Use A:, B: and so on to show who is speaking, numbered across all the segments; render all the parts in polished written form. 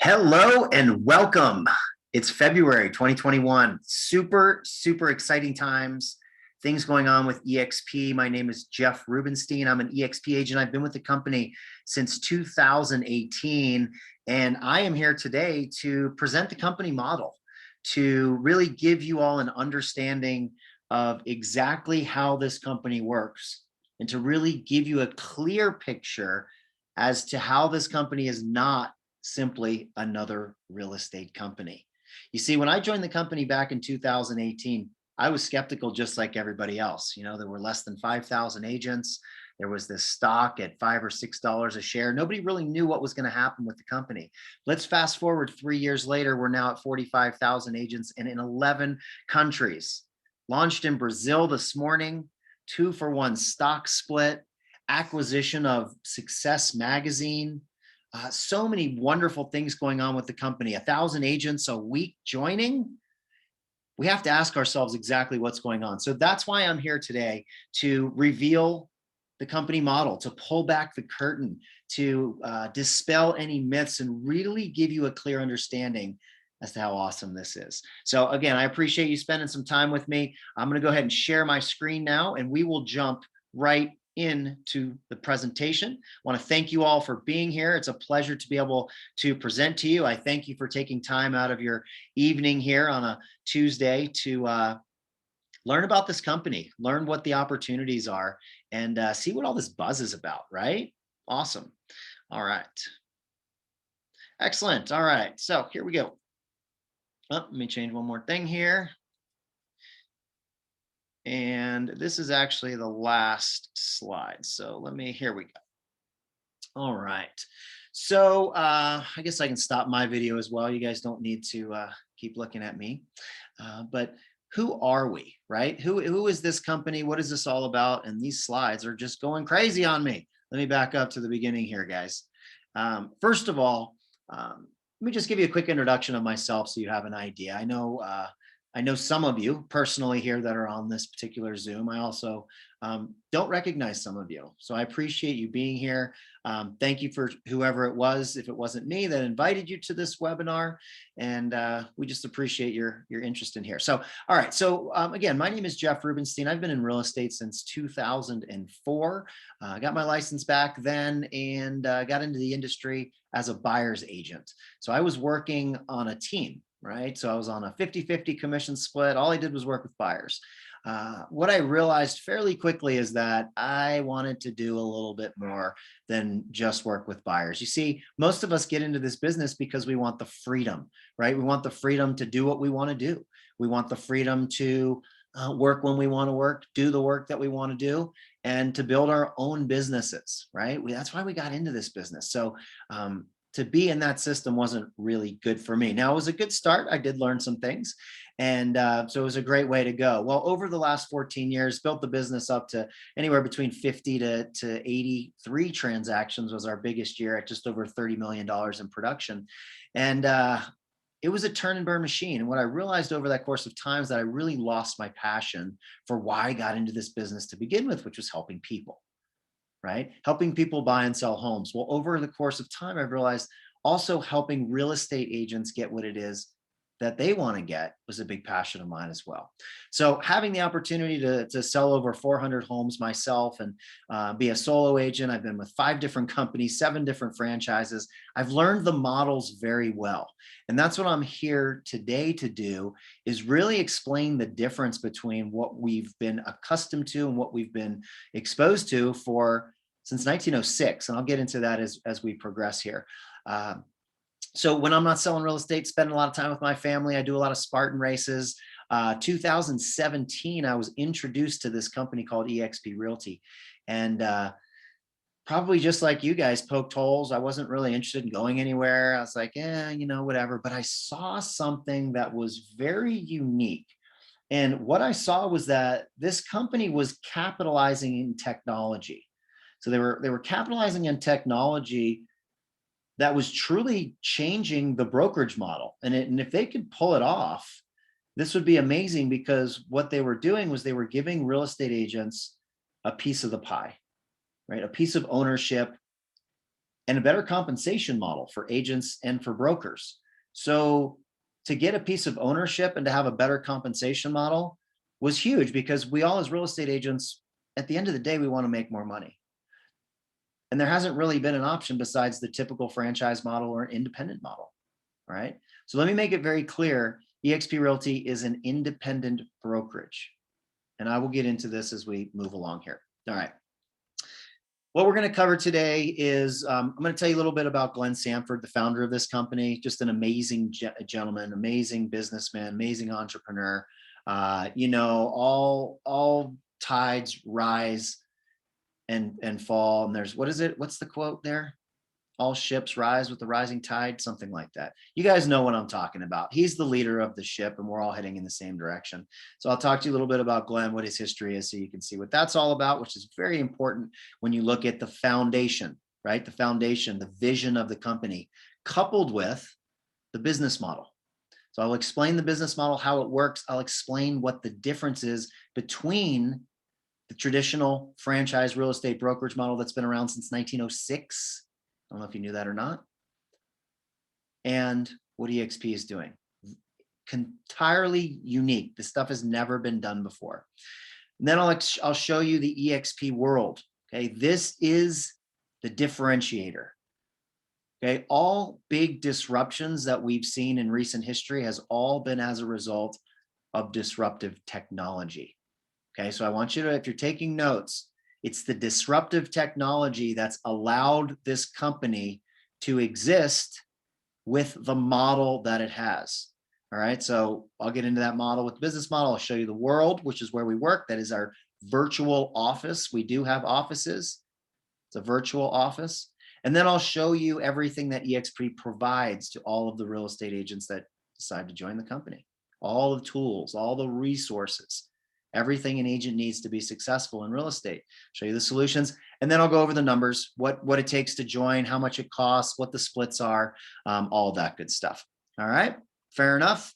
A: Hello and welcome. It's February 2021. Super exciting times. Things going on with eXp. My name is Jeff Rubenstein. I'm an eXp agent. I've been with the company since 2018, and I am here today to present the company model to really give you all an understanding of exactly how this company works and to really give you a clear picture as to how this company is not simply another real estate company. You see, when I joined the company back in 2018, I was skeptical just like everybody else. You know, there were less than 5,000 agents. There was this stock at $5 or $6 a share. Nobody really knew what was going to happen with the company. Let's fast forward 3 years later. We're now at 45,000 agents and in 11 countries. Launched in Brazil this morning, 2-for-1 stock split, acquisition of Success Magazine. So many wonderful things going on with the company. 1,000 agents a week joining. We have to ask ourselves exactly what's going on. So that's why I'm here today, to reveal the company model, to pull back the curtain, to dispel any myths and really give you a clear understanding as to how awesome this is. So again, I appreciate you spending some time with me. I'm going to go ahead and share my screen now, and we will jump right into the presentation. I want to thank you all for being here. It's a pleasure to be able to present to you. I thank you for taking time out of your evening here on a Tuesday to learn about this company, learn what the opportunities are, and see what all this buzz is about, right? Awesome. All right. Excellent. All right. So here we go. Oh, let me change one more thing here. And this is actually the last slide. So here we go. All right. So I guess I can stop my video as well. You guys don't need to keep looking at me. But who are we, right? Who is this company? What is this all about? And these slides are just going crazy on me. Let me back up to the beginning here, guys. First of all, let me just give you a quick introduction of myself so you have an idea. I know some of you personally here that are on this particular Zoom. I also don't recognize some of you. So I appreciate you being here. Thank you for whoever it was, if it wasn't me that invited you to this webinar. And we just appreciate your interest in here. So, all right. So again, my name is Jeff Rubenstein. I've been in real estate since 2004. I got my license back then and got into the industry as a buyer's agent. So I was working on a team. Right. So I was on a 50-50 commission split. All I did was work with buyers. What I realized fairly quickly is that I wanted to do a little bit more than just work with buyers. You see, most of us get into this business because we want the freedom, right? We want the freedom to do what we want to do. We want the freedom to work when we want to work, do the work that we want to do, and to build our own businesses, right? That's why we got into this business. So to be in that system wasn't really good for me. Now, it was a good start. I did learn some things. And so it was a great way to go. Well, over the last 14 years, built the business up to anywhere between 50 to 83 transactions was our biggest year at just over $30 million in production. And it was a turn and burn machine. And what I realized over that course of time is that I really lost my passion for why I got into this business to begin with, which was helping people. Right? Helping people buy and sell homes. Well, over the course of time, I've realized also helping real estate agents get what it is that they want to get was a big passion of mine as well. So having the opportunity to sell over 400 homes myself and be a solo agent, I've been with 5 different companies, 7 different franchises. I've learned the models very well. And that's what I'm here today to do, is really explain the difference between what we've been accustomed to and what we've been exposed to since 1906. And I'll get into that as we progress here. So when I'm not selling real estate, spending a lot of time with my family, I do a lot of Spartan races. 2017, I was introduced to this company called eXp Realty. And probably just like you guys, poked holes. I wasn't really interested in going anywhere. I was like, whatever. But I saw something that was very unique. And what I saw was that this company was capitalizing in technology. So they were capitalizing in technology that was truly changing the brokerage model. And if they could pull it off, this would be amazing, because what they were doing was they were giving real estate agents a piece of the pie, right? A piece of ownership, and a better compensation model for agents and for brokers. So to get a piece of ownership and to have a better compensation model was huge, because we all, as real estate agents, at the end of the day, we want to make more money. And there hasn't really been an option besides the typical franchise model or independent model. All right. So let me make it very clear. eXp Realty is an independent brokerage. And I will get into this as we move along here. All right. What we're going to cover today is I'm going to tell you a little bit about Glenn Sanford, the founder of this company, just an amazing gentleman, amazing businessman, amazing entrepreneur. You know, all tides rise and fall. And there's, what is it? What's the quote there? All ships rise with the rising tide, something like that. You guys know what I'm talking about. He's the leader of the ship and we're all heading in the same direction. So I'll talk to you a little bit about Glenn, what his history is, so you can see what that's all about, which is very important when you look at the foundation, right? The foundation, the vision of the company, coupled with the business model. So I'll explain the business model, how it works. I'll explain what the difference is between the traditional franchise real estate brokerage model that's been around since 1906. I don't know if you knew that or not. And what eXp is doing. Entirely unique. This stuff has never been done before. And then I'll show you the eXp world. Okay, this is the differentiator. Okay, all big disruptions that we've seen in recent history has all been as a result of disruptive technology. Okay, so I want you to, if you're taking notes, it's the disruptive technology that's allowed this company to exist with the model that it has. All right, so I'll get into that model with the business model. I'll show you the world, which is where we work. That is our virtual office. We do have offices. It's a virtual office. And then I'll show you everything that eXp provides to all of the real estate agents that decide to join the company. All the tools, all the resources, everything an agent needs to be successful in real estate. Show you the solutions, and then I'll go over the numbers, what it takes to join, how much it costs, what the splits are, all that good stuff. All right, fair enough.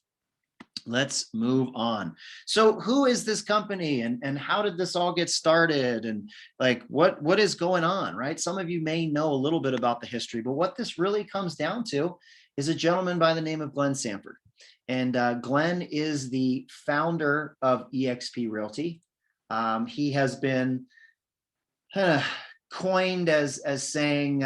A: Let's move on. So who is this company and how did this all get started, and like what is going on, right? Some of you may know a little bit about the history, but what this really comes down to is a gentleman by the name of Glenn Sanford. And Glenn is the founder of eXp Realty. He has been coined as saying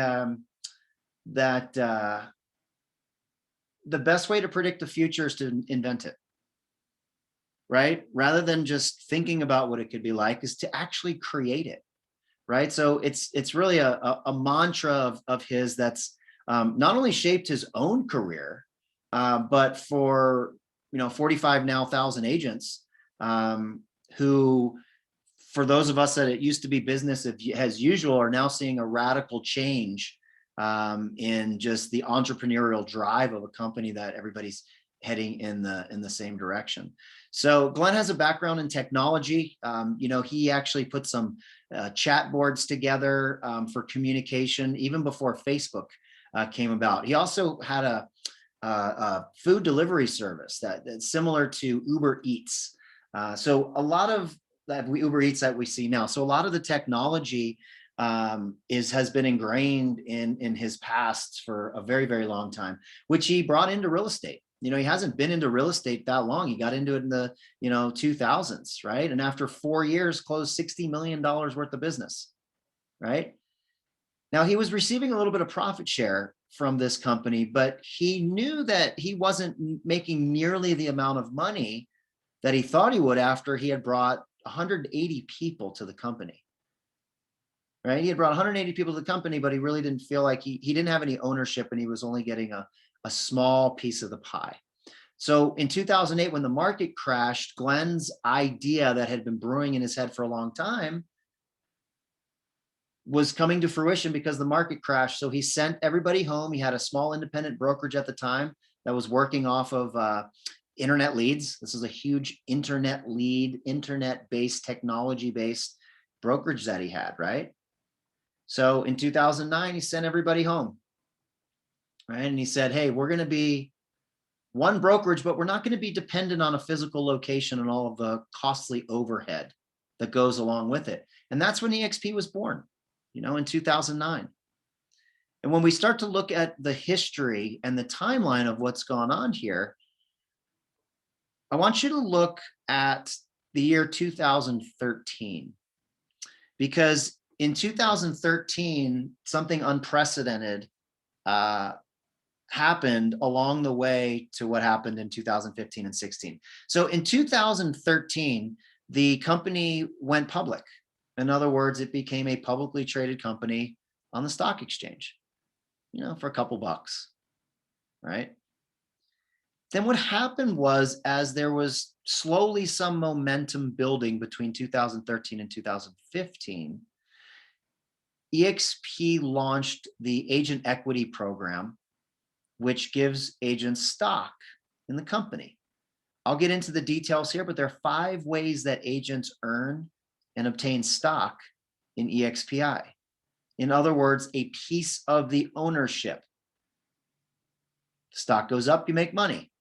A: that the best way to predict the future is to invent it, right? Rather than just thinking about what it could be like, is to actually create it, right? So it's really a mantra of his that's not only shaped his own career, but for 45 now thousand agents who, for those of us that it used to be business as usual, are now seeing a radical change in just the entrepreneurial drive of a company that everybody's heading in the same direction. So Glenn has a background in technology. He actually put some chat boards together for communication even before Facebook came about. He also had a food delivery service that's similar to Uber Eats. So a lot of that Uber Eats that we see now. So a lot of the technology has been ingrained in his past for a very, very long time, which he brought into real estate. He hasn't been into real estate that long. He got into it in the 2000s, right? And after 4 years, closed $60 million worth of business, right? Now, he was receiving a little bit of profit share from this company, but he knew that he wasn't making nearly the amount of money that he thought he would after he had brought 180 people to the company, right? He had brought 180 people to the company, but he really didn't feel like he didn't have any ownership, and he was only getting a small piece of the pie. So in 2008, when the market crashed, Glenn's idea that had been brewing in his head for a long time was coming to fruition because the market crashed. So he sent everybody home. He had a small independent brokerage at the time that was working off of internet leads. This is a huge internet-based, technology-based brokerage that he had, right? So in 2009, he sent everybody home, right? And he said, hey, we're going to be one brokerage, but we're not going to be dependent on a physical location and all of the costly overhead that goes along with it. And that's when eXp was born, in 2009. And when we start to look at the history and the timeline of what's gone on here, I want you to look at the year 2013, because in 2013, something unprecedented happened along the way to what happened in 2015 and 16. So in 2013, the company went public. In other words, it became a publicly traded company on the stock exchange, for a couple bucks, right? Then what happened was, as there was slowly some momentum building between 2013 and 2015, eXp launched the agent equity program, which gives agents stock in the company. I'll get into the details here, but there are 5 ways that agents earn and obtain stock in eXpi. In other words, a piece of the ownership. Stock goes up, you make money.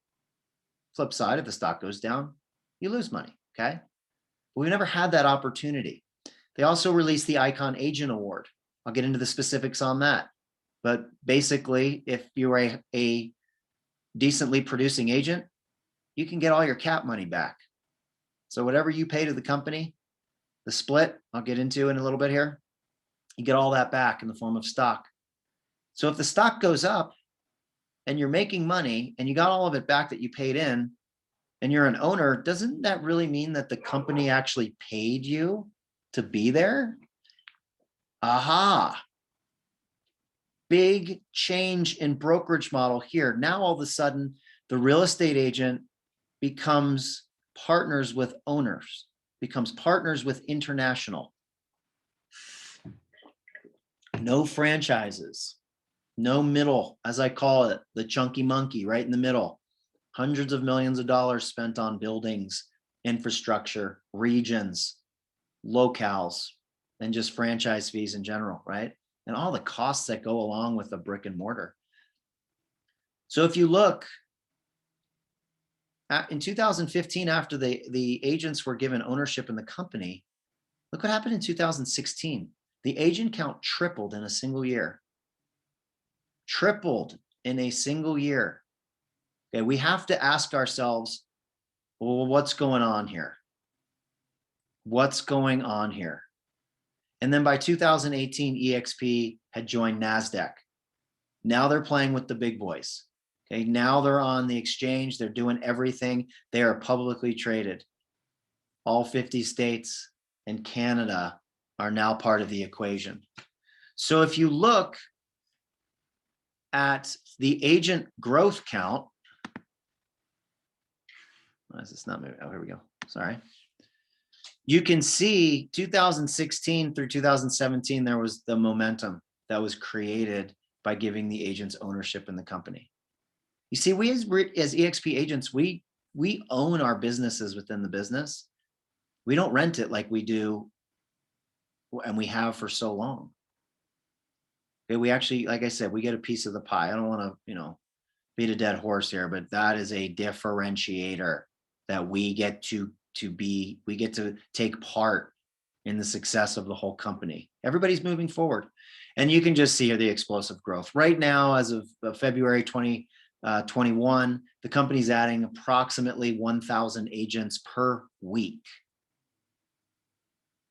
A: Flip side, if the stock goes down, you lose money, okay? But we've never had that opportunity. They also released the Icon Agent Award. I'll get into the specifics on that. But basically, if you're a decently producing agent, you can get all your cap money back. So whatever you pay to the company, the split, I'll get into in a little bit here, you get all that back in the form of stock. So if the stock goes up and you're making money and you got all of it back that you paid in and you're an owner, doesn't that really mean that the company actually paid you to be there? Aha. Big change in brokerage model here. Now, all of a sudden, the real estate agent becomes partners with owners, becomes partners with international. No franchises, no middle, as I call it, the chunky monkey right in the middle. Hundreds of millions of dollars spent on buildings, infrastructure, regions, locales, and just franchise fees in general, right? And all the costs that go along with a brick and mortar. So if you look in 2015, after the agents were given ownership in the company, look what happened in 2016. The agent count tripled in a single year. Tripled in a single year. Okay, we have to ask ourselves, well, what's going on here? What's going on here? And then by 2018, eXp had joined NASDAQ. Now they're playing with the big boys. Okay, now they're on the exchange. They're doing everything. They are publicly traded. All 50 states and Canada are now part of the equation. So if you look at the agent growth count, why is this not moving? Oh, here we go. Sorry. You can see 2016 through 2017, there was the momentum that was created by giving the agents ownership in the company. You see, we as eXp agents, we own our businesses within the business. We don't rent it like we do, and we have for so long. Okay, we actually, like I said, we get a piece of the pie. I don't want to, beat a dead horse here, but that is a differentiator that we get to take part in the success of the whole company. Everybody's moving forward. And you can just see the explosive growth. Right now, as of February 2021, the company's adding approximately 1,000 agents per week.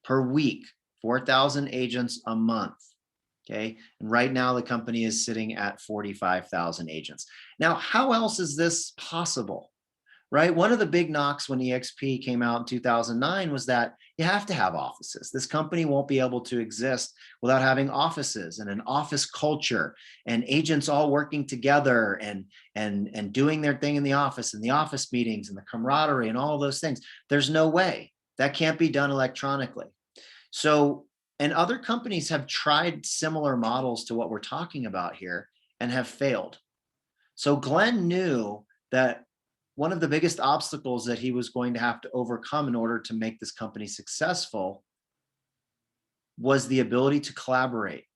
A: Per week, 4,000 agents a month. Okay. And right now the company is sitting at 45,000 agents. Now, how else is this possible? Right? One of the big knocks when eXp came out in 2009 was that you have to have offices. This company won't be able to exist without having offices and an office culture and agents all working together and doing their thing in the office and the office meetings and the camaraderie and all those things. There's no way that can't be done electronically. So, and other companies have tried similar models to what we're talking about here and have failed. So Glenn knew that one of the biggest obstacles that he was going to have to overcome in order to make this company successful was the ability to collaborate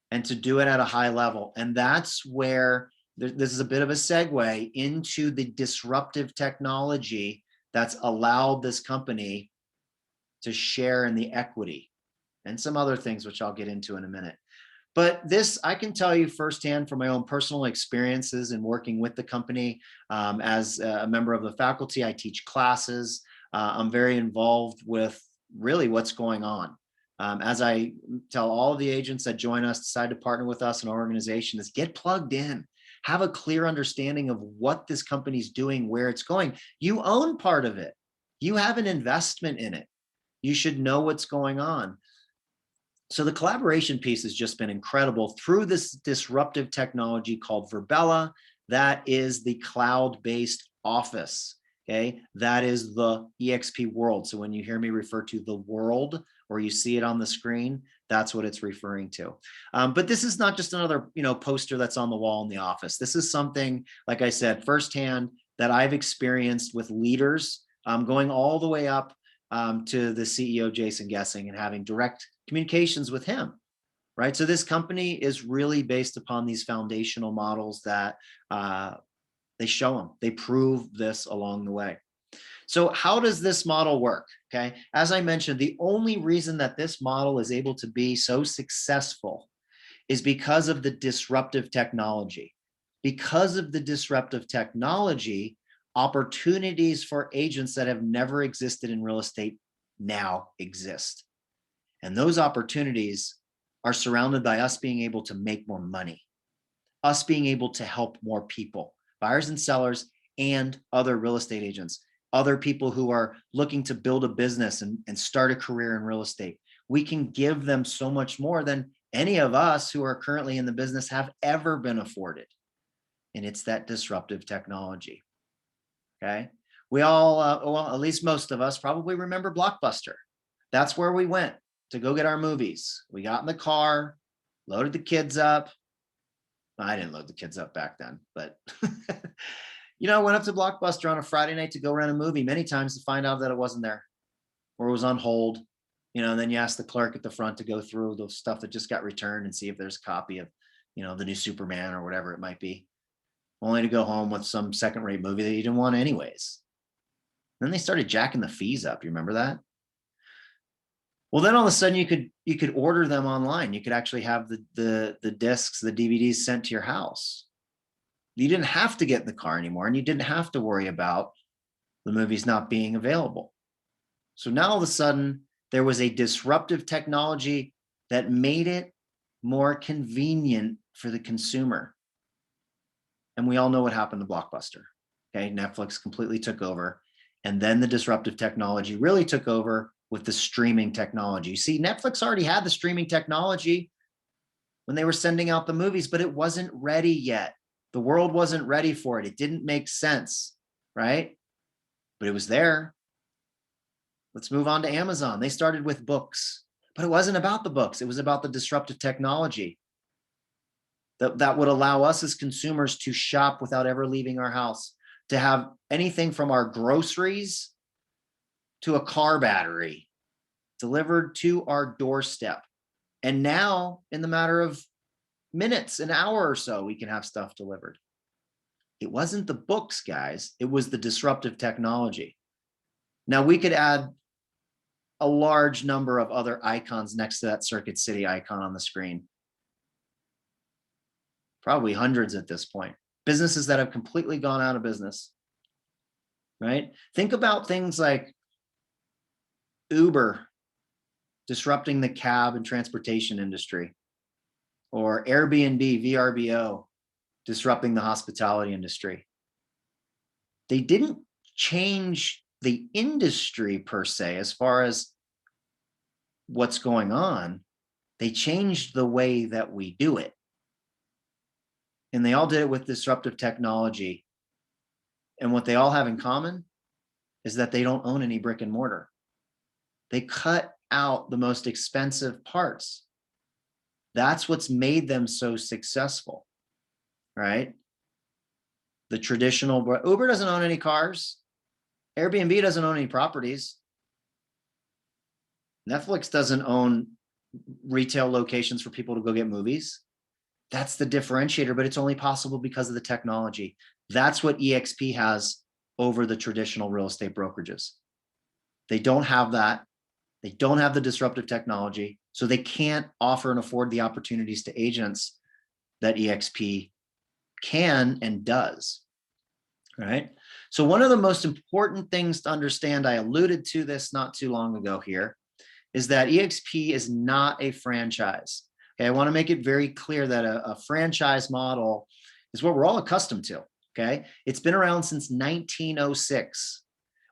A: and to do it at a high level. And that's where this is a bit of a segue into the disruptive technology that's allowed this company to share in the equity and some other things, which I'll get into in a minute. But this, I can tell you firsthand from my own personal experiences in working with the company. As a member of the faculty, I teach classes. I'm very involved with really what's going on. As I tell all of the agents that join us, decide to partner with us in our organization, is get plugged in, have a clear understanding of what this company's doing, where it's going. You own part of it. You have an investment in it. You should know what's going on. So the collaboration piece has just been incredible through this disruptive technology called Verbella. That is the cloud-based office. Okay, that is the eXp world. So when you hear me refer to the world, or you see it on the screen, that's what it's referring to. But this is not just another, poster that's on the wall in the office. This is something, like I said, firsthand that I've experienced with leaders, going all the way up to the CEO, Jason Gessing, and having direct communications with him, right? So this company is really based upon these foundational models that they show them, they prove this along the way. So how does this model work? Okay, as I mentioned, the only reason that this model is able to be so successful is because of the disruptive technology. Because of the disruptive technology, opportunities for agents that have never existed in real estate now exist. And those opportunities are surrounded by us being able to make more money, us being able to help more people, buyers and sellers, and other real estate agents, other people who are looking to build a business and start a career in real estate. We can give them so much more than any of us who are currently in the business have ever been afforded. And it's that disruptive technology. Okay. We all, well, at least most of us probably remember Blockbuster. That's where we went to go get our movies. We got in the car, loaded the kids up. I didn't load the kids up back then, but went up to Blockbuster on a Friday night to go rent a movie many times to find out that it wasn't there or it was on hold. And then you ask the clerk at the front to go through the stuff that just got returned and see if there's a copy of, the new Superman or whatever it might be, only to go home with some second-rate movie that you didn't want anyways. Then they started jacking the fees up. You remember that? Well, then all of a sudden you could order them online. You could actually have the discs, the DVDs sent to your house. You didn't have to get in the car anymore, and you didn't have to worry about the movies not being available. So now all of a sudden there was a disruptive technology that made it more convenient for the consumer. And we all know what happened to Blockbuster. Okay, Netflix completely took over. And then the disruptive technology really took over with the streaming technology. See, Netflix already had the streaming technology when they were sending out the movies, but it wasn't ready yet. The world wasn't ready for it. It didn't make sense, right? But it was there. Let's move on to Amazon. They started with books, but it wasn't about the books. It was about the disruptive technology that would allow us as consumers to shop without ever leaving our house, to have anything from our groceries to a car battery delivered to our doorstep. And now, in the matter of minutes, an hour or so, we can have stuff delivered. It wasn't the books, guys. It was the disruptive technology. Now, we could add a large number of other icons next to that Circuit City icon on the screen. Probably hundreds at this point. Businesses that have completely gone out of business, right? Think about things like Uber disrupting the cab and transportation industry, or Airbnb, VRBO, disrupting the hospitality industry. They didn't change the industry per se as far as what's going on. They changed the way that we do it. And they all did it with disruptive technology. And what they all have in common is that they don't own any brick and mortar. They cut out the most expensive parts. That's what's made them so successful, right? The traditional, Uber doesn't own any cars. Airbnb doesn't own any properties. Netflix doesn't own retail locations for people to go get movies. That's the differentiator, but it's only possible because of the technology. That's what eXp has over the traditional real estate brokerages. They don't have that. They don't have the disruptive technology, so they can't offer and afford the opportunities to agents that eXp can and does, right? So one of the most important things to understand, I alluded to this not too long ago here, is that eXp is not a franchise. Okay, I want to make it very clear that a franchise model is what we're all accustomed to. Okay, it's been around since 1906,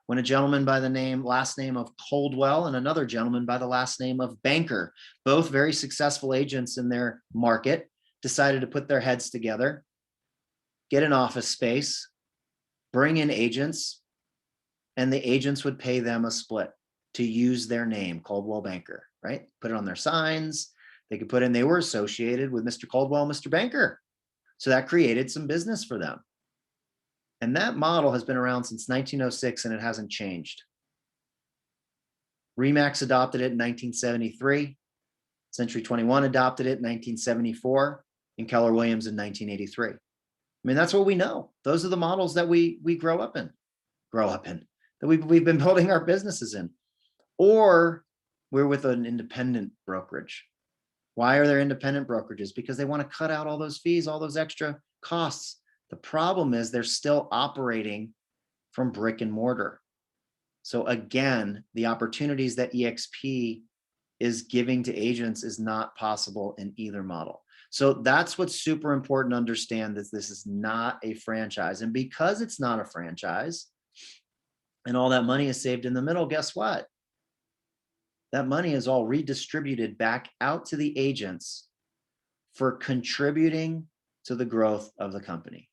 A: when a gentleman by the last name of Coldwell and another gentleman by the last name of Banker, both very successful agents in their market, decided to put their heads together, get an office space, bring in agents, and the agents would pay them a split to use their name, Coldwell Banker, right? Put it on their signs. They could put in they were associated with Mr. Coldwell, Mr. Banker. So that created some business for them. And that model has been around since 1906 and it hasn't changed. RE/MAX adopted it in 1973. Century 21 adopted it in 1974, and Keller Williams in 1983. I mean, that's what we know. Those are the models that we grow up in, that we've been building our businesses in. Or we're with an independent brokerage. Why are there independent brokerages? Because they want to cut out all those fees, all those extra costs. The problem is they're still operating from brick and mortar. So again, the opportunities that eXp is giving to agents is not possible in either model. So that's what's super important to understand, that this is not a franchise. And because it's not a franchise and all that money is saved in the middle, guess what? That money is all redistributed back out to the agents for contributing to the growth of the company.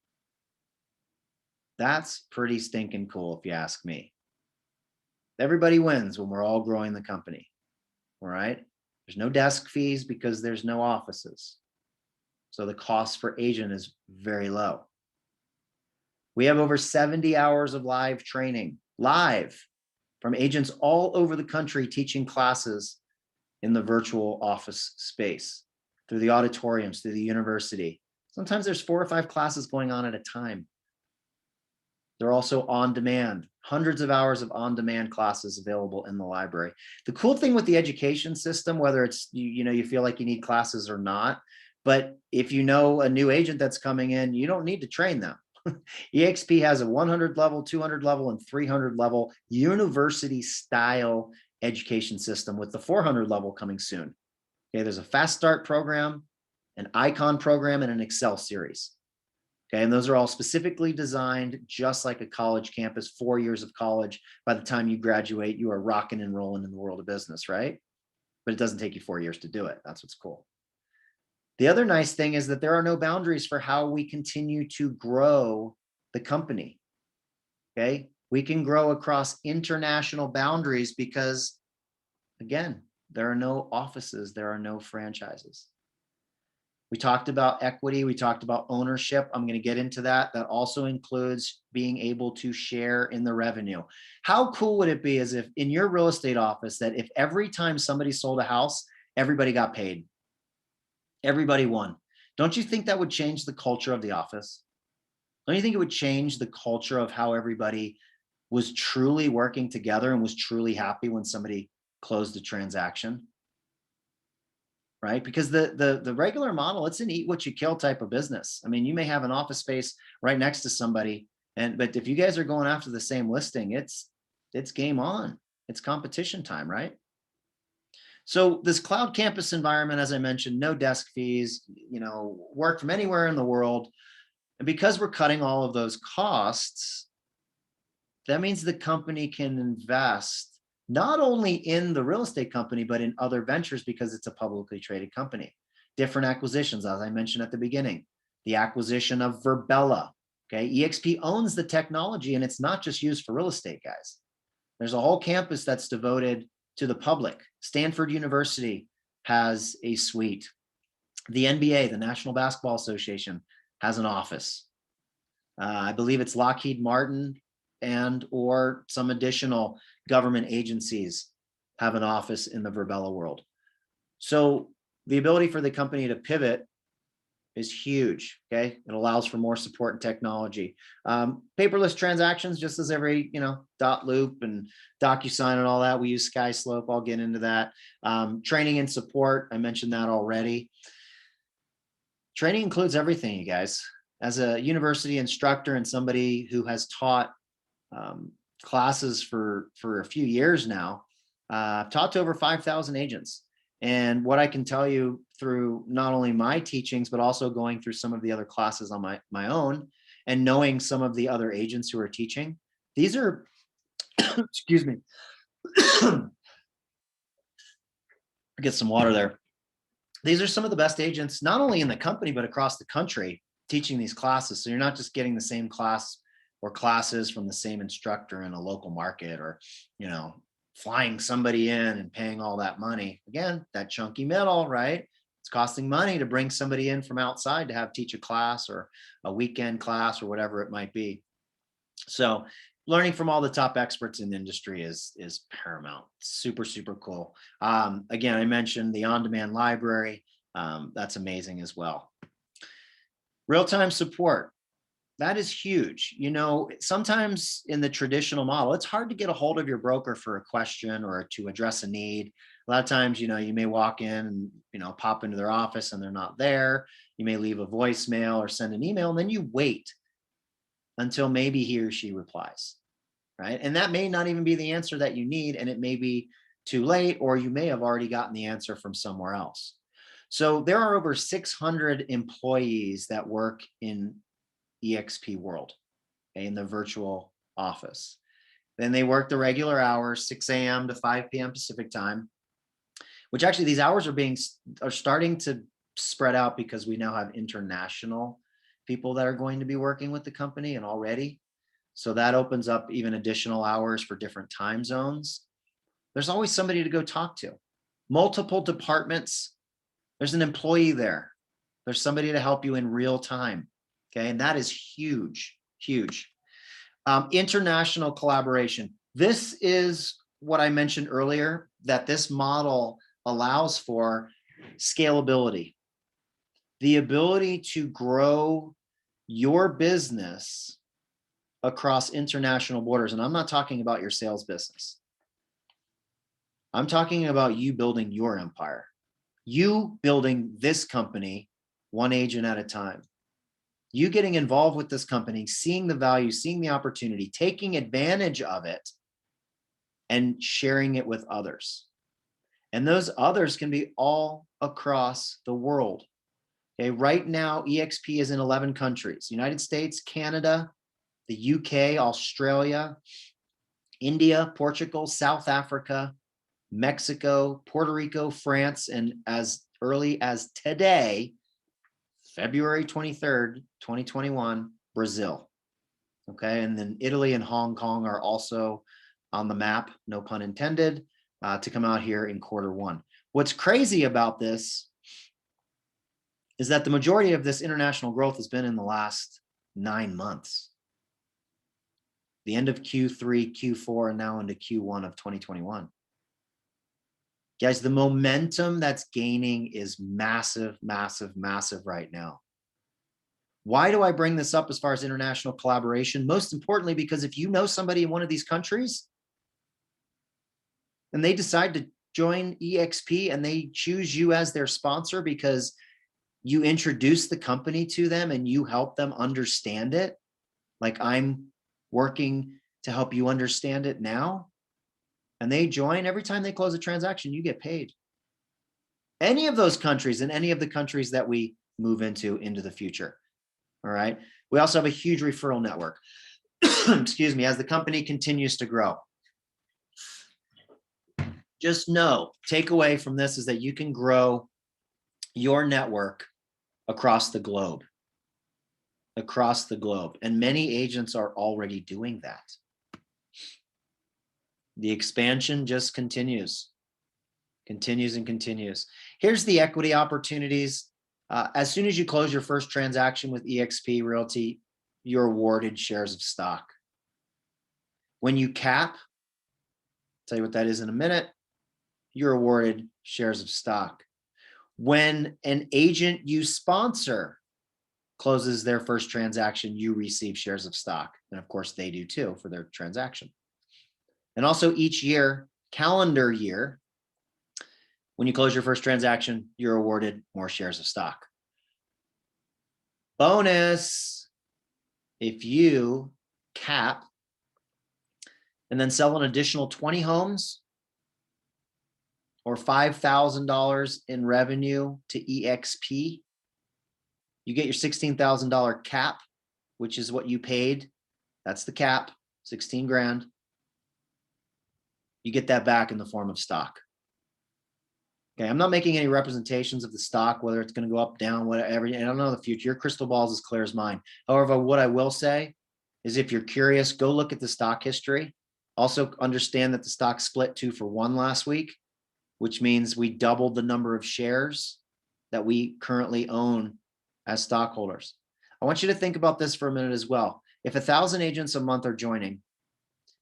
A: That's pretty stinking cool, if you ask me. Everybody wins when we're all growing the company. All right. There's no desk fees because there's no offices. So the cost for agent is very low. We have over 70 hours of live training, live, from agents all over the country teaching classes in the virtual office space, through the auditoriums, through the university. Sometimes there's 4 or 5 classes going on at a time. They're also on demand, hundreds of hours of on-demand classes available in the library. The cool thing with the education system, whether it's, you feel like you need classes or not, but if you know a new agent that's coming in, you don't need to train them. eXp has a 100 level, 200 level, and 300 level university style education system, with the 400 level coming soon. Okay, there's a fast start program, an icon program, and an Excel series. Okay, and those are all specifically designed just like a college campus, 4 years of college. By the time you graduate, you are rocking and rolling in the world of business, right? But it doesn't take you 4 years to do it. That's what's cool. The other nice thing is that there are no boundaries for how we continue to grow the company. Okay, we can grow across international boundaries because, again, there are no offices, there are no franchises. We talked about equity. We talked about ownership. I'm going to get into that. That also includes being able to share in the revenue. How cool would it be as if in your real estate office, that if every time somebody sold a house, everybody got paid, everybody won? Don't you think that would change the culture of the office? Don't you think it would change the culture of how everybody was truly working together and was truly happy when somebody closed a transaction? Right? Because the regular model, it's an eat what you kill type of business. I mean, you may have an office space right next to somebody, but if you guys are going after the same listing, it's game on. It's competition time, right? So this cloud campus environment, as I mentioned, no desk fees, work from anywhere in the world. And because we're cutting all of those costs, that means the company can invest not only in the real estate company, but in other ventures, because it's a publicly traded company. Different acquisitions, as I mentioned at the beginning, the acquisition of Virbela. Okay, eXp owns the technology, and it's not just used for real estate, guys. There's a whole campus that's devoted to the public. Stanford University has a suite. The NBA, the National Basketball Association, has an office. I believe it's Lockheed Martin or some additional government agencies have an office in the Virbela world. So the ability for the company to pivot is huge. Okay, it allows for more support and technology. Paperless transactions, just as every dot loop and DocuSign and all that. We use SkySlope. I'll get into that. Training and support, I mentioned that already. Training includes everything, you guys. As a university instructor and somebody who has taught classes for a few years now, I've taught to over 5,000 agents. And what I can tell you through not only my teachings, but also going through some of the other classes on my own and knowing some of the other agents who are teaching, these are, excuse me, get some water there. These are some of the best agents, not only in the company, but across the country teaching these classes. So you're not just getting the same class or classes from the same instructor in a local market, or, flying somebody in and paying all that money. Again, that chunky middle, right? It's costing money to bring somebody in from outside to have teach a class or a weekend class or whatever it might be. So learning from all the top experts in the industry is paramount. Super, super cool. Again, I mentioned the on-demand library. That's amazing as well. Real-time support. That is huge. Sometimes in the traditional model, it's hard to get a hold of your broker for a question or to address a need. A lot of times, you may walk in and, pop into their office and they're not there. You may leave a voicemail or send an email, and then you wait until maybe he or she replies, right? And that may not even be the answer that you need, and it may be too late, or you may have already gotten the answer from somewhere else. So there are over 600 employees that work in eXp world, okay, in the virtual office. Then they work the regular hours, 6 a.m. to 5 p.m. Pacific time, which actually these hours are starting to spread out because we now have international people that are going to be working with the company and already. So that opens up even additional hours for different time zones. There's always somebody to go talk to. Multiple departments. There's an employee there. There's somebody to help you in real time. Okay, and that is huge, huge. International collaboration. This is what I mentioned earlier, that this model allows for scalability, the ability to grow your business across international borders. And I'm not talking about your sales business. I'm talking about you building your empire, you building this company one agent at a time. You getting involved with this company, seeing the value, seeing the opportunity, taking advantage of it, and sharing it with others. And those others can be all across the world. Okay, right now, eXp is in 11 countries: United States, Canada, the UK, Australia, India, Portugal, South Africa, Mexico, Puerto Rico, France, and as early as today, February 23rd, 2021, Brazil. Okay, and then Italy and Hong Kong are also on the map, no pun intended, to come out here in Q1. What's crazy about this is that the majority of this international growth has been in the last 9 months. The end of Q3, Q4, and now into Q1 of 2021. Guys, the momentum that's gaining is massive, massive, massive right now. Why do I bring this up as far as international collaboration? Most importantly, because if you know somebody in one of these countries and they decide to join eXp and they choose you as their sponsor because you introduce the company to them and you help them understand it, like I'm working to help you understand it now, and they join, every time they close a transaction, you get paid. Any of those countries and any of the countries that we move into the future. All right. We also have a huge referral network. Excuse me, as the company continues to grow. Just know, takeaway from this is that you can grow your network across the globe. Across the globe. And many agents are already doing that. The expansion just continues. Continues and continues. Here's the equity opportunities. As soon as you close your first transaction with eXp Realty, you're awarded shares of stock. When you cap, I'll tell you what that is in a minute, you're awarded shares of stock. When an agent you sponsor closes their first transaction, you receive shares of stock. And of course, they do too for their transaction. And also each year, calendar year, when you close your first transaction, you're awarded more shares of stock. Bonus, if you cap and then sell an additional 20 homes or $5,000 in revenue to eXp, you get your $16,000 cap, which is what you paid. That's the cap, 16 grand. You get that back in the form of stock. Okay, I'm not making any representations of the stock, whether it's going to go up, down, whatever. I don't know the future. Your crystal ball is as clear as mine. However, what I will say is if you're curious, go look at the stock history. Also understand that the stock split 2-for-1 last week, which means we doubled the number of shares that we currently own as stockholders. I want you to think about this for a minute as well. If 1,000 agents a month are joining,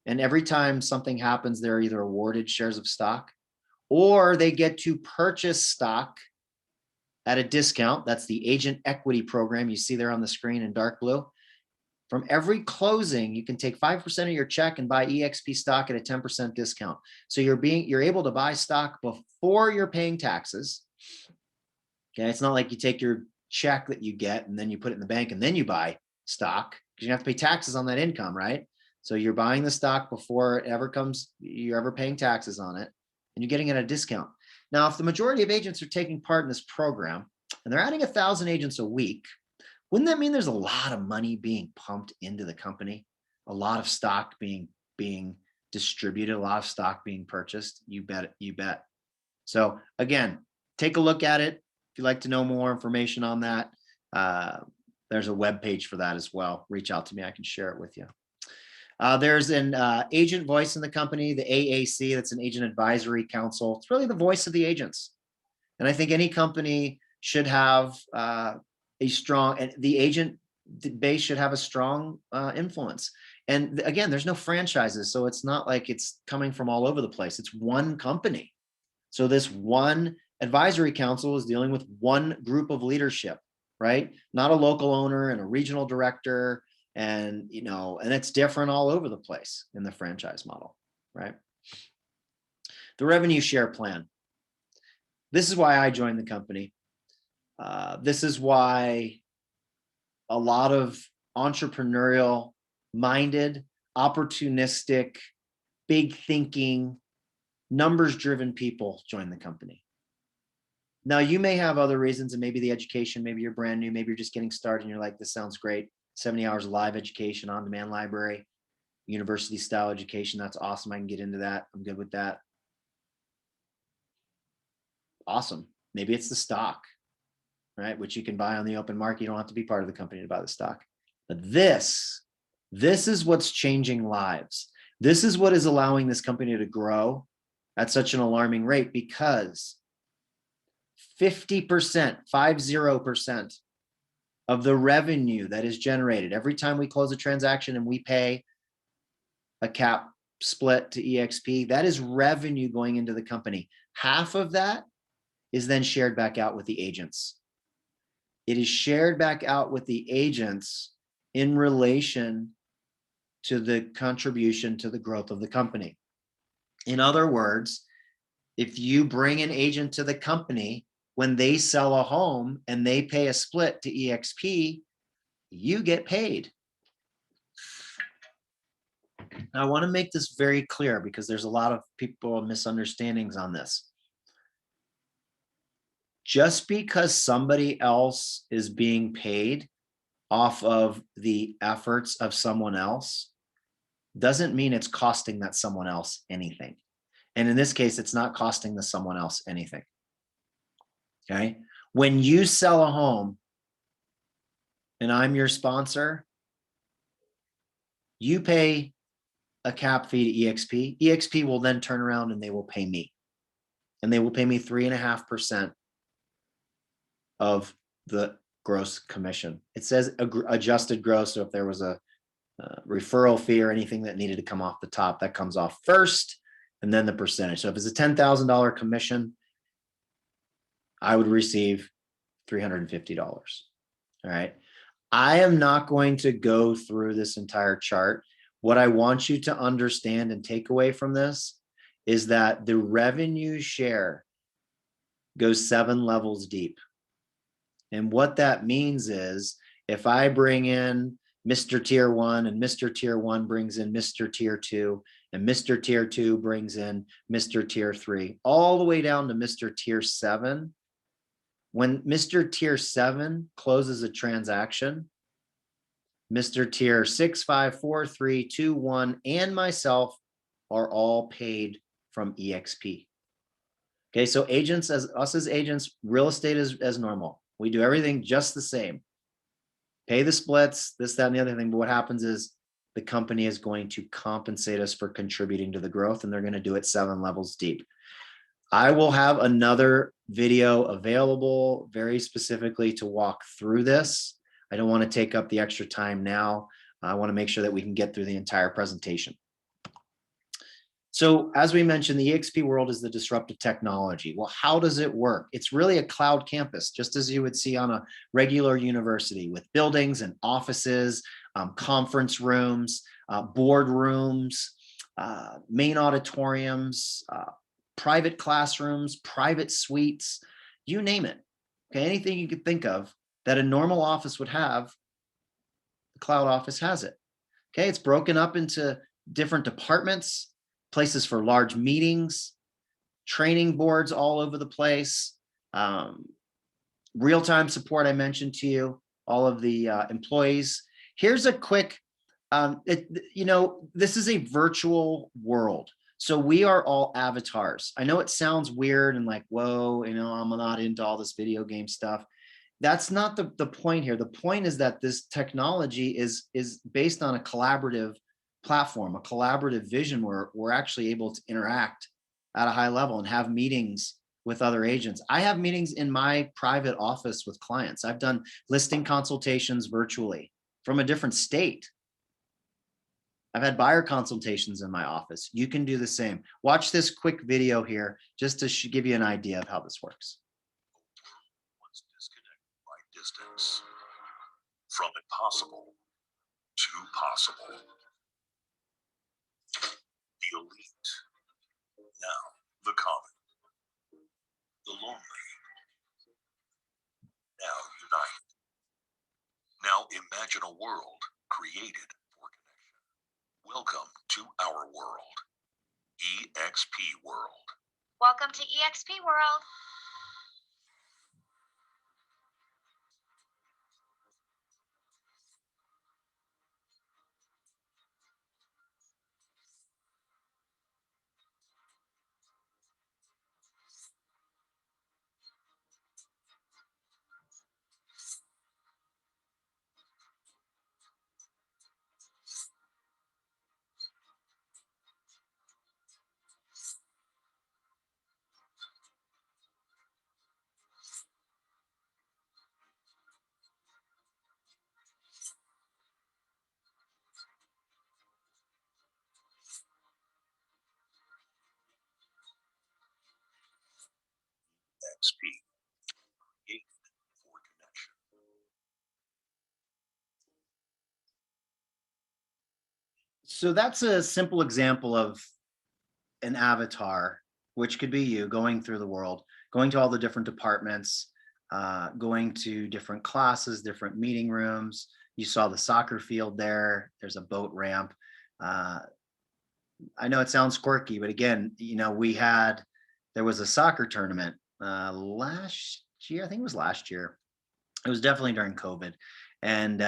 A: and every time something happens, they're either awarded shares of stock or they get to purchase stock at a discount. That's the agent equity program you see there on the screen in dark blue. From every closing, you can take 5% of your check and buy eXp stock at a 10% discount. So you're able to buy stock before you're paying taxes. Okay, it's not like you take your check that you get and then you put it in the bank and then you buy stock, because you have to pay taxes on that income, right? So you're buying the stock before it ever comes, you're ever paying taxes on it, and you're getting it at a discount. Now, if the majority of agents are taking part in this program and they're adding 1,000 agents a week, wouldn't that mean there's a lot of money being pumped into the company? A lot of stock being distributed, a lot of stock being purchased? You bet, you bet. So again, take a look at it. If you'd like to know more information on that, there's a web page for that as well. Reach out to me, I can share it with you. There's an agent voice in the company, the AAC, that's an agent advisory council. It's really the voice of the agents. And I think any company should have a strong, and the agent base should have a strong influence. And again, there's no franchises, so it's not like it's coming from all over the place. It's one company. So this one advisory council is dealing with one group of leadership, right? Not a local owner and a regional director. And, and it's different all over the place in the franchise model, right? The revenue share plan. This is why I joined the company. This is why a lot of entrepreneurial minded, opportunistic, big thinking, numbers driven people join the company. Now, you may have other reasons, and maybe the education, maybe you're brand new, maybe you're just getting started and you're like, this sounds great. 70 hours of live education, on-demand library, university style education. That's awesome. I can get into that. I'm good with that. Awesome. Maybe it's the stock, right? Which you can buy on the open market. You don't have to be part of the company to buy the stock. But this is what's changing lives. This is what is allowing this company to grow at such an alarming rate, because 50%, 50% of the revenue that is generated every time we close a transaction and we pay a cap split to eXp, that is revenue going into the company. Half of that is then shared back out with the agents. It is shared back out with the agents in relation to the contribution to the growth of the company. In other words, if you bring an agent to the company, when they sell a home and they pay a split to eXp, you get paid. Now, I want to make this very clear because there's a lot of people misunderstandings on this. Just because somebody else is being paid off of the efforts of someone else doesn't mean it's costing that someone else anything. And in this case, it's not costing the someone else anything. Okay. When you sell a home and I'm your sponsor, you pay a cap fee to eXp. eXp will then turn around and they will pay me. And they will pay me 3.5% of the gross commission. It says adjusted gross. So if there was a referral fee or anything that needed to come off the top, that comes off first, and then the percentage. So if it's a $10,000 commission, I would receive $350. All right. I am not going to go through this entire chart. What I want you to understand and take away from this is that the revenue share goes 7 levels deep. And what that means is if I bring in Mr. Tier 1 and Mr. Tier 1 brings in Mr. Tier 2 and Mr. Tier 2 brings in Mr. Tier 3, all the way down to Mr. Tier 7, when Mr. Tier 7 closes a transaction, Mr. Tier 6, 5, 4, 3, 2, 1, and myself are all paid from eXp. Okay, so agents, as us as agents, real estate is as normal. We do everything just the same. Pay the splits, this, that, and the other thing. But what happens is the company is going to compensate us for contributing to the growth, and they're going to do it 7 levels deep. I will have another video available very specifically to walk through this. I don't want to take up the extra time now. I want to make sure that we can get through the entire presentation. So as we mentioned, the eXp world is the disruptive technology. Well, how does it work? It's really a cloud campus, just as you would see on a regular university, with buildings and offices, conference rooms, board rooms, main auditoriums, private classrooms, private suites, you name it. Okay, anything you could think of that a normal office would have, the cloud office has it. Okay, it's broken up into different departments, places for large meetings, training boards all over the place, real-time support I mentioned to you, all of the employees. Here's a quick, this is a virtual world. So we are all avatars. I know it sounds weird and like, whoa, I'm not into all this video game stuff. That's not the point here. The point is that this technology is based on a collaborative platform, a collaborative vision where we're actually able to interact at a high level and have meetings with other agents. I have meetings in my private office with clients. I've done listing consultations virtually from a different state. I've had buyer consultations in my office. You can do the same. Watch this quick video here just to give you an idea of how this works.
B: Once disconnected by distance, from impossible to possible. The elite, now the common. The lonely, now united. Now imagine a world created for connection. Welcome to our world, eXp world.
C: Welcome to eXp world.
B: eXp, created for connection.
A: So that's a simple example of an avatar, which could be you going through the world, going to all the different departments, going to different classes, different meeting rooms. You saw the soccer field there. There's a boat ramp. I know it sounds quirky, but again, there was a soccer tournament last year. I think it was last year. It was definitely during COVID. And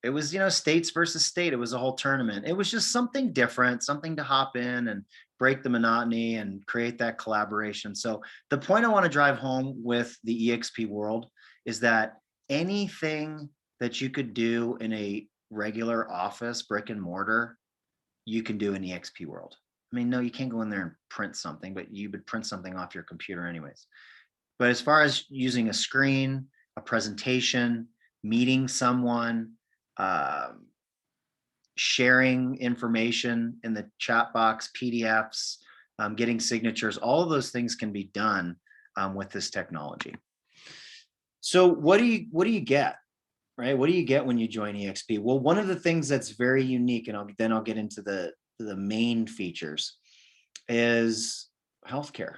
A: it was, states versus state. It was a whole tournament. It was just something different, something to hop in and break the monotony and create that collaboration. So the point I want to drive home with the eXp world is that anything that you could do in a regular office, brick and mortar, you can do in the eXp world. I mean, no, you can't go in there and print something, but you would print something off your computer anyways. But as far as using a screen, a presentation, meeting someone, sharing information in the chat box, PDFs, getting signatures, all of those things can be done with this technology. So what do you get? right? What do you get when you join eXp? Well, one of the things that's very unique, and I'll get into the main features, is healthcare.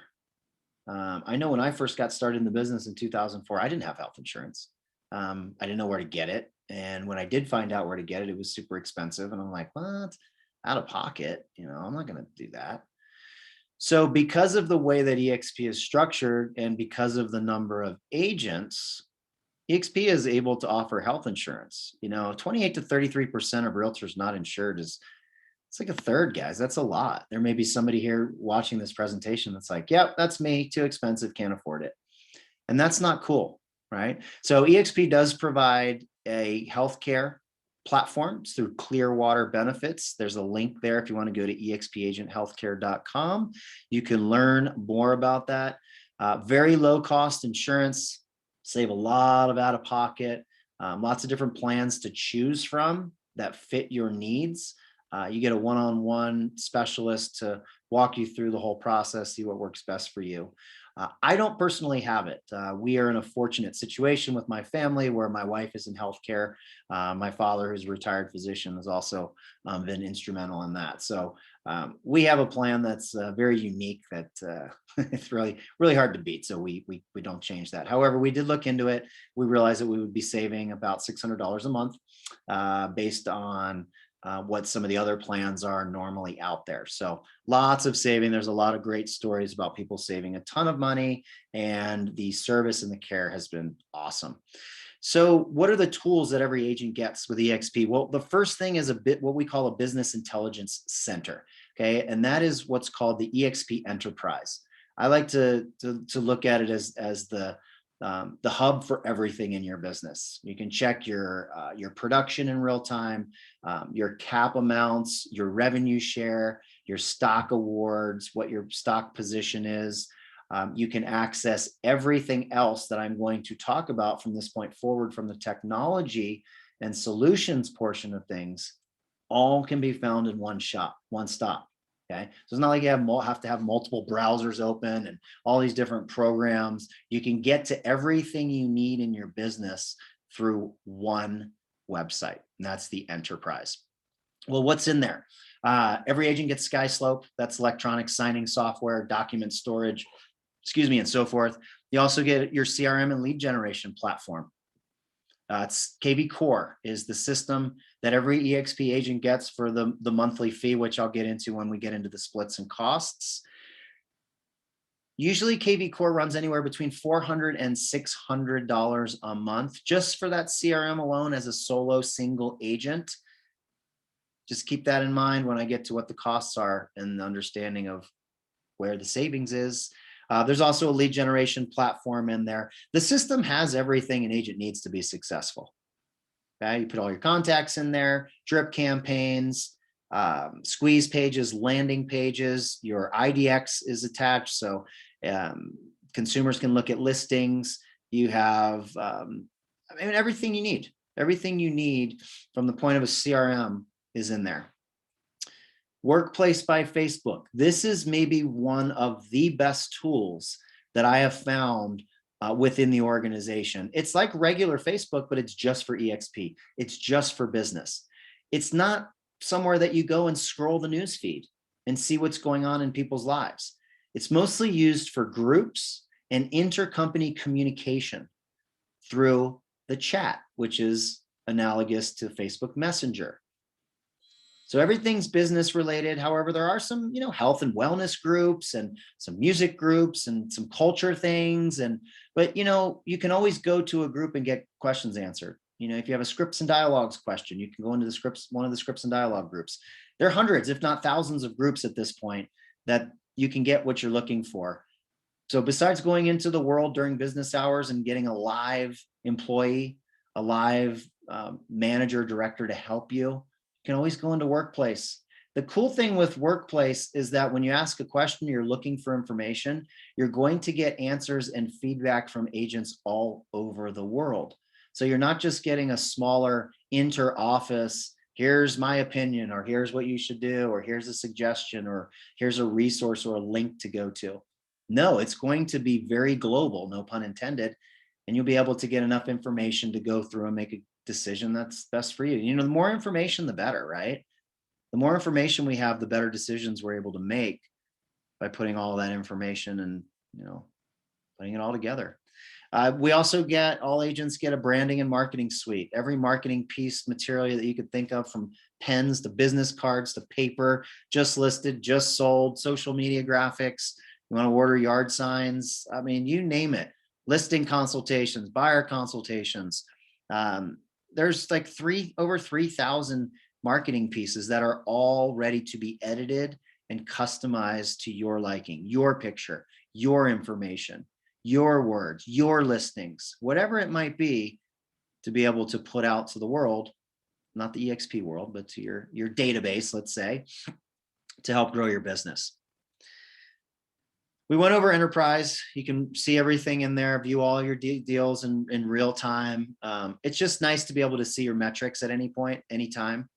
A: I know when I first got started in the business in 2004, I didn't have health insurance. I didn't know where to get it. And when I did find out where to get it, it was super expensive. And I'm like, what? Out of pocket? I'm not going to do that. So because of the way that eXp is structured and because of the number of agents, eXp is able to offer health insurance. 28 to 33% of realtors not insured is it's like a third, guys. That's a lot. There may be somebody here watching this presentation that's like, yep, that's me, too expensive, can't afford it. And that's not cool, right? So eXp does provide a healthcare platform through Clearwater Benefits. There's a link there if you want to go to expagenthealthcare.com. You can learn more about that. Very low cost insurance, save a lot of out of pocket, lots of different plans to choose from that fit your needs. You get a one-on-one specialist to walk you through the whole process, see what works best for you. I don't personally have it. We are in a fortunate situation with my family where my wife is in healthcare. My father, who's a retired physician, has also been instrumental in that. So we have a plan that's very unique that it's really, really hard to beat. So we don't change that. However, we did look into it. We realized that we would be saving about $600 a month based on what some of the other plans are normally out there. So lots of saving. There's a lot of great stories about people saving a ton of money, and the service and the care has been awesome. So what are the tools that every agent gets with eXp? Well, the first thing is what we call a business intelligence center. Okay. And that is what's called the eXp Enterprise. I like to look at it as the hub for everything in your business. You can check your production in real time, your cap amounts, your revenue share, your stock awards, what your stock position is. You can access everything else that I'm going to talk about from this point forward, from the technology and solutions portion of things. All can be found in one stop. Okay, so it's not like you have to have multiple browsers open and all these different programs. You can get to everything you need in your business through one website, and that's the enterprise. Well, what's in there? Every agent gets SkySlope. That's electronic signing software, document storage, and so forth. You also get your CRM and lead generation platform. It's KV Core is the system that every eXp agent gets for the monthly fee, which I'll get into when we get into the splits and costs. Usually KV Core runs anywhere between $400 and $600 a month just for that CRM alone as a solo single agent. Just keep that in mind when I get to what the costs are and the understanding of where the savings is. There's also a lead generation platform in there. The system has everything an agent needs to be successful. Okay, you put all your contacts in there, drip campaigns, squeeze pages, landing pages. Your IDX is attached, so consumers can look at listings. You have, everything you need. Everything you need from the point of a CRM is in there. Workplace by Facebook. This is maybe one of the best tools that I have found within the organization. It's like regular Facebook, but it's just for eXp. It's just for business. It's not somewhere that you go and scroll the news feed and see what's going on in people's lives. It's mostly used for groups and intercompany communication through the chat, which is analogous to Facebook Messenger. So everything's business related. However, there are some, health and wellness groups and some music groups and some culture things. But you can always go to a group and get questions answered. If you have a scripts and dialogues question, you can go into one of the scripts and dialogue groups. There are hundreds, if not thousands of groups at this point that you can get what you're looking for. So besides going into the world during business hours and getting a live employee, a live manager, director to help you, can always go into Workplace. The cool thing with Workplace is that when you ask a question, you're looking for information, you're going to get answers and feedback from agents all over the world. So you're not just getting a smaller inter-office, here's my opinion, or here's what you should do, or here's a suggestion, or here's a resource or a link to go to. No, it's going to be very global, no pun intended, and you'll be able to get enough information to go through and make decision that's best for you. The more information, the better, right? The more information we have, the better decisions we're able to make by putting all that information and, putting it all together. We also all agents get a branding and marketing suite. Every marketing piece material that you could think of, from pens to business cards to paper, just listed, just sold, social media graphics. You want to order yard signs. I mean, you name it. Listing consultations, buyer consultations. There's like over 3,000 marketing pieces that are all ready to be edited and customized to your liking, your picture, your information, your words, your listings, whatever it might be, to be able to put out to the world, not the eXp world, but to your database, let's say, to help grow your business. We went over enterprise. You can see everything in there, view all your deals in real time. It's just nice to be able to see your metrics at any point, anytime,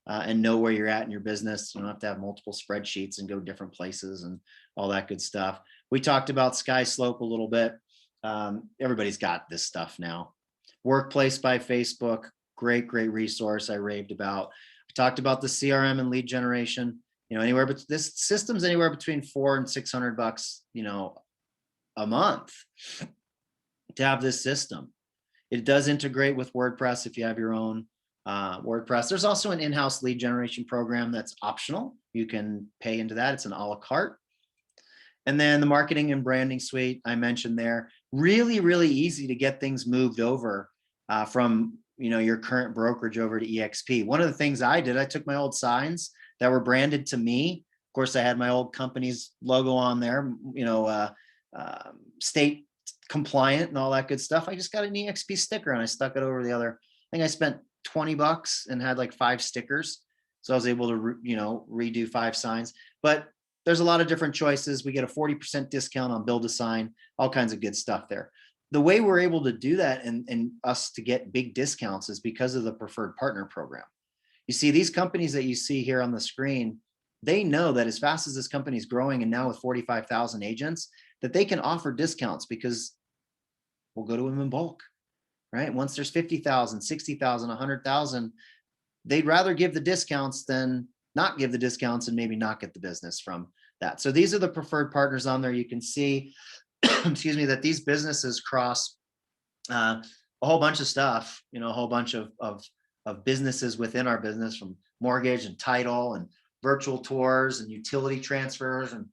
A: and know where you're at in your business. You don't have to have multiple spreadsheets and go different places and all that good stuff. We talked about SkySlope a little bit. Everybody's got this stuff now. Workplace by Facebook, great resource I raved about. We talked about the CRM and lead generation. But this system's anywhere between $400 and $600, a month to have this system. It does integrate with WordPress if you have your own WordPress. There's also an in-house lead generation program that's optional. You can pay into that. It's an a la carte. And then the marketing and branding suite I mentioned there, really easy to get things moved over from your current brokerage over to eXp. One of the things I did, I took my old signs that were branded to me. Of course, I had my old company's logo on there, state compliant and all that good stuff. I just got an eXp sticker and I stuck it over the other. I think I spent $20 and had like 5 stickers. So I was able to, redo 5 signs. But there's a lot of different choices. We get a 40% discount on build a sign, all kinds of good stuff there. The way we're able to do that and us to get big discounts is because of the preferred partner program. You see, these companies that you see here on the screen, they know that as fast as this company is growing, and now with 45,000 agents, that they can offer discounts because we'll go to them in bulk, right? Once there's 50,000, 60,000, 100,000, they'd rather give the discounts than not give the discounts and maybe not get the business from that. So these are the preferred partners on there. You can see, excuse me, that these businesses cross a whole bunch of stuff, a whole bunch of businesses within our business, from mortgage and title and virtual tours and utility transfers and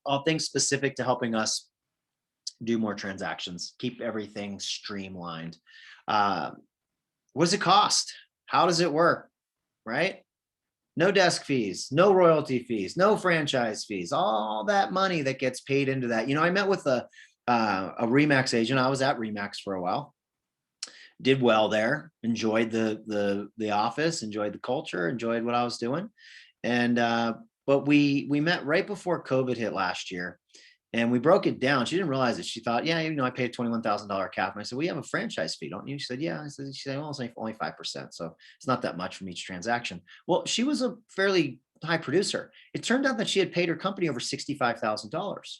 A: all things specific to helping us do more transactions, keep everything streamlined. What does it cost? How does it work? Right? No desk fees, no royalty fees, no franchise fees, all that money that gets paid into that. I met with a Remax agent. I was at Remax for a while. Did well there, enjoyed the office, enjoyed the culture, enjoyed what I was doing. And but we met right before COVID hit last year, and we broke it down. She didn't realize it. She thought, yeah, I paid $21,000 cap. And I said, we have a franchise fee, don't you? She said, yeah. She said, well, it's only 5%. So it's not that much from each transaction. Well, she was a fairly high producer. It turned out that she had paid her company over $65,000.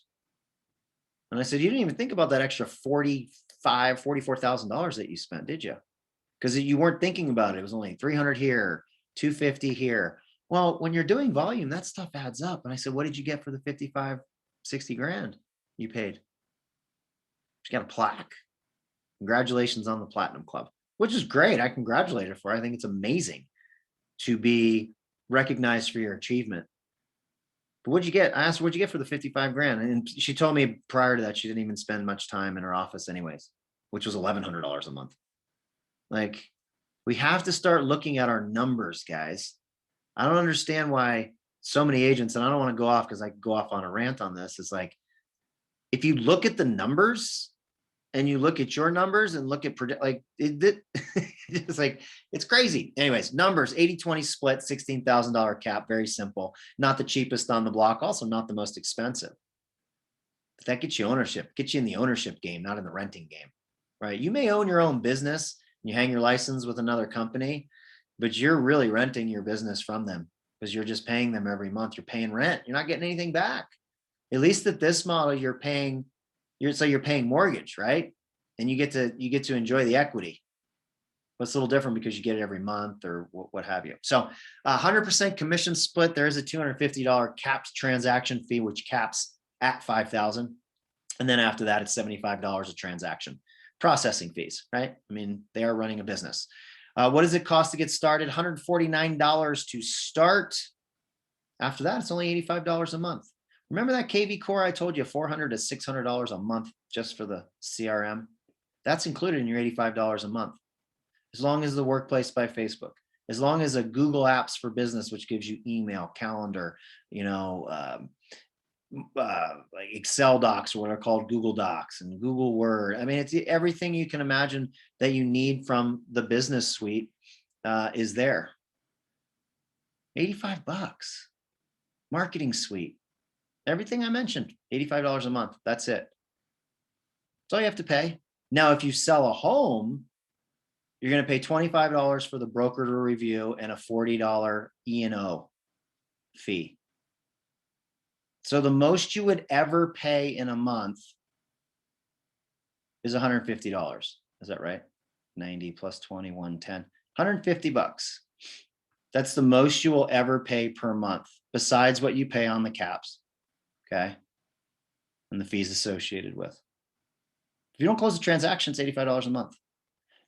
A: And I said, you didn't even think about that extra $44,000 that you spent, did you? Because you weren't thinking about it. It was only 300 here, 250 here. Well, when you're doing volume, that stuff adds up. And I said, what did you get for the 55, 60 grand you paid? She got a plaque. Congratulations on the Platinum Club, which is great. I congratulate her for it. I think it's amazing to be recognized for your achievement. But what'd you get? I asked her, what'd you get for the 55 grand? And she told me prior to that, she didn't even spend much time in her office anyways, which was $1,100 a month. Like, we have to start looking at our numbers, guys. I don't understand why so many agents, and I don't want to go off because I could go off on a rant on this. It's like, if you look at the numbers and you look at your numbers and look at it's like, it's crazy. Anyways, numbers, 80-20 split, $16,000 cap, very simple. Not the cheapest on the block, also not the most expensive. But that gets you ownership, gets you in the ownership game, not in the renting game, right? You may own your own business, you hang your license with another company, but you're really renting your business from them because you're just paying them every month. You're paying rent. You're not getting anything back. At least at this model, you're paying mortgage, right? And you get to enjoy the equity. but it's a little different because you get it every month or what have you. So 100% commission split. There is a $250 capped transaction fee, which caps at 5,000. And then after that, it's $75 a transaction. Processing fees, right? I mean, they are running a business. What does it cost to get started? $149 to start. After that, it's only $85 a month. Remember that KV Core I told you, $400 to $600 a month just for the CRM? That's included in your $85 a month. As long as the Workplace by Facebook, as long as a Google Apps for Business, which gives you email, calendar, like Excel docs or what are called Google Docs and Google Word. I mean, it's everything you can imagine that you need from the business suite is there. 85 bucks. Marketing suite. Everything I mentioned, $85 a month. That's it. That's all you have to pay. Now, if you sell a home, you're going to pay $25 for the broker to review and a $40 E&O fee. So the most you would ever pay in a month is $150. Is that right? 90 plus 20, 110, 150 bucks. That's the most you will ever pay per month, besides what you pay on the caps. Okay. And the fees associated with. If you don't close the transaction, it's $85 a month.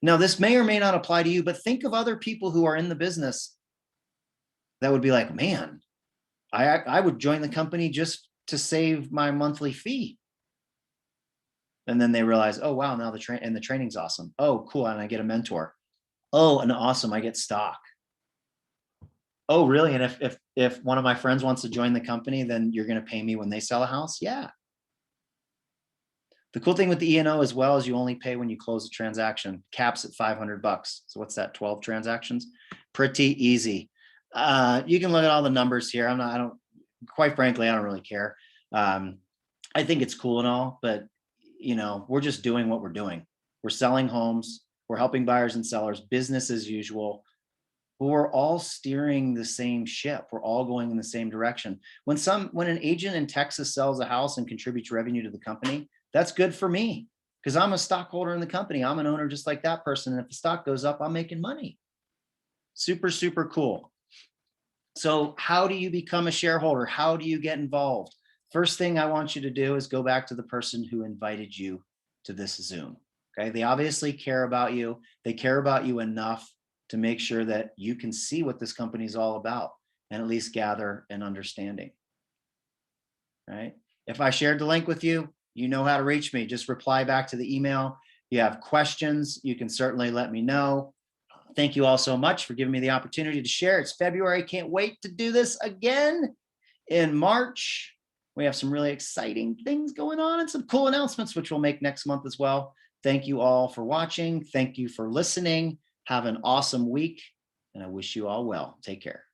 A: Now, this may or may not apply to you, but think of other people who are in the business that would be like, man, I would join the company just to save my monthly fee. And then they realize, oh, wow, now the training's awesome. Oh, cool. And I get a mentor. Oh, and awesome. I get stock. Oh, really? And if one of my friends wants to join the company, then you're going to pay me when they sell a house? Yeah. The cool thing with the E&O as well is you only pay when you close a transaction. Caps at 500 bucks. So what's that? 12 transactions? Pretty easy. You can look at all the numbers here. Quite frankly, I don't really care. I think it's cool and all, but we're just doing what we're doing. We're selling homes. We're helping buyers and sellers, business as usual. But we're all steering the same ship. We're all going in the same direction. When an agent in Texas sells a house and contributes revenue to the company, that's good for me because I'm a stockholder in the company. I'm an owner just like that person. And if the stock goes up, I'm making money. Super, super cool. So how do you become a shareholder? How do you get involved? First thing I want you to do is go back to the person who invited you to this Zoom. Okay. They obviously care about you. They care about you enough to make sure that you can see what this company is all about and at least gather an understanding. Right. If I shared the link with you, you know how to reach me. Just reply back to the email. If you have questions, you can certainly let me know. Thank you all so much for giving me the opportunity to share. It's February. Can't wait to do this again in March. We have some really exciting things going on and some cool announcements, which we'll make next month as well. Thank you all for watching. Thank you for listening. Have an awesome week, and I wish you all well. Take care.